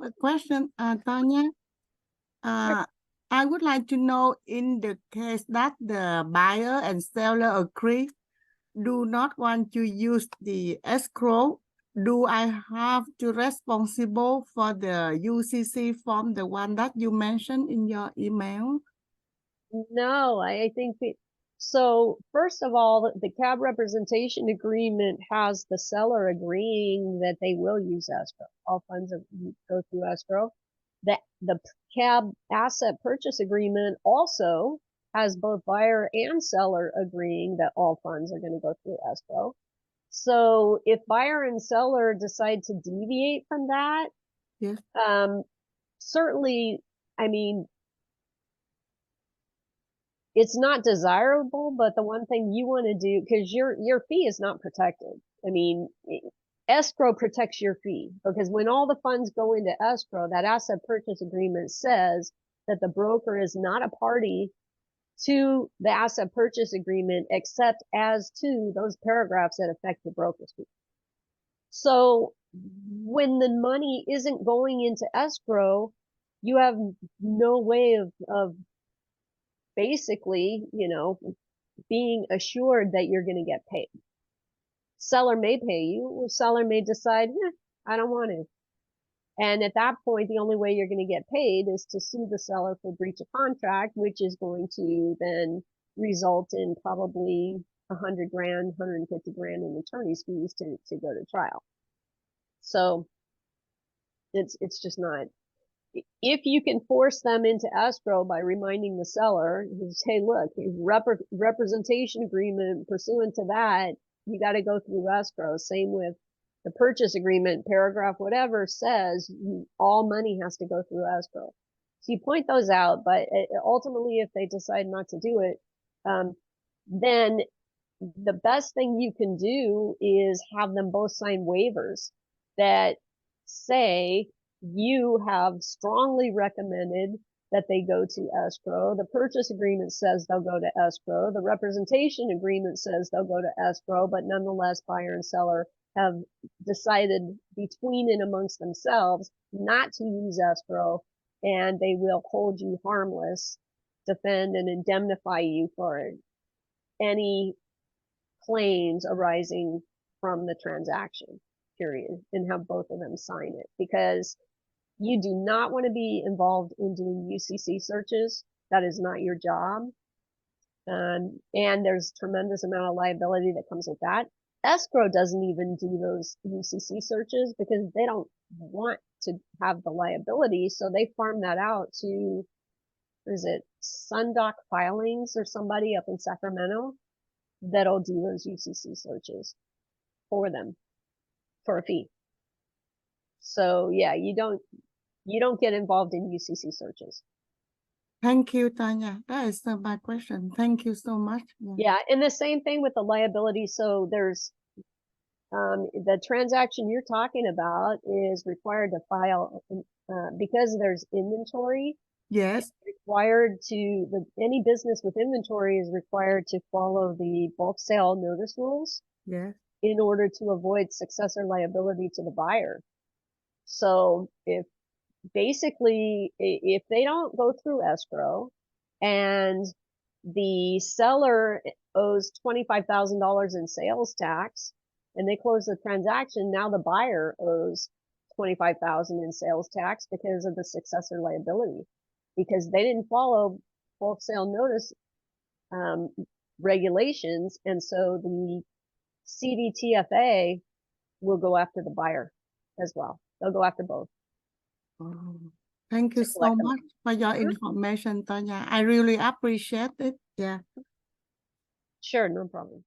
have a question, Tanya. I would like to know, in the case that the buyer and seller agree, do not want to use the escrow, do I have to responsible for the UCC form, the one that you mentioned in your email? No, I think so. First of all, the CAB representation agreement has the seller agreeing that they will use escrow. All funds go through escrow. The CAB asset purchase agreement also has both buyer and seller agreeing that all funds are going to go through escrow. So if buyer and seller decide to deviate from that, Yes. certainly, I mean, it's not desirable, but the one thing you want to do, because your fee is not protected. I mean, escrow protects your fee, because when all the funds go into escrow, that asset purchase agreement says that the broker is not a party to the asset purchase agreement except as to those paragraphs that affect the broker's fee. So when the money isn't going into escrow, you have no way of basically, being assured that you're going to get paid. Seller may pay you, or seller may decide, I don't want to. And at that point, the only way you're going to get paid is to sue the seller for breach of contract, which is going to then result in probably $100,000, $150,000 in attorney's fees to go to trial. So it's just not. If you can force them into escrow by reminding the seller, hey, look, representation agreement pursuant to that, you got to go through escrow. Same with the purchase agreement, paragraph whatever says all money has to go through escrow. So you point those out, but ultimately, if they decide not to do it, then the best thing you can do is have them both sign waivers that say you have strongly recommended that they go to escrow. The purchase agreement says they'll go to escrow. The representation agreement says they'll go to escrow, but nonetheless, buyer and seller have decided between and amongst themselves not to use escrow, and they will hold you harmless, defend and indemnify you for any claims arising from the transaction, period, and have both of them sign it, because you do not want to be involved in doing UCC searches. That is not your job. And there's tremendous amount of liability that comes with that. Escrow doesn't even do those UCC searches because they don't want to have the liability. So they farm that out to, is it Sundoc Filings or somebody up in Sacramento that'll do those UCC searches for them for a fee. So yeah, you don't get involved in UCC searches. Thank you, Tanya. That is my question. Thank you so much. Yeah, and the same thing with the liability. So there's the transaction you're talking about is required to file because there's inventory. Yes. Required to any business with inventory is required to follow the bulk sale notice rules. Yes. In order to avoid successor liability to the buyer. So if they don't go through escrow and the seller owes $25,000 in sales tax and they close the transaction, now the buyer owes $25,000 in sales tax because of the successor liability, because they didn't follow bulk sale notice regulations, and so the CDTFA will go after the buyer as well. They'll go after both. Oh, thank you so much for your information, Tanya. I really appreciate it. Yeah. Sure, no problem.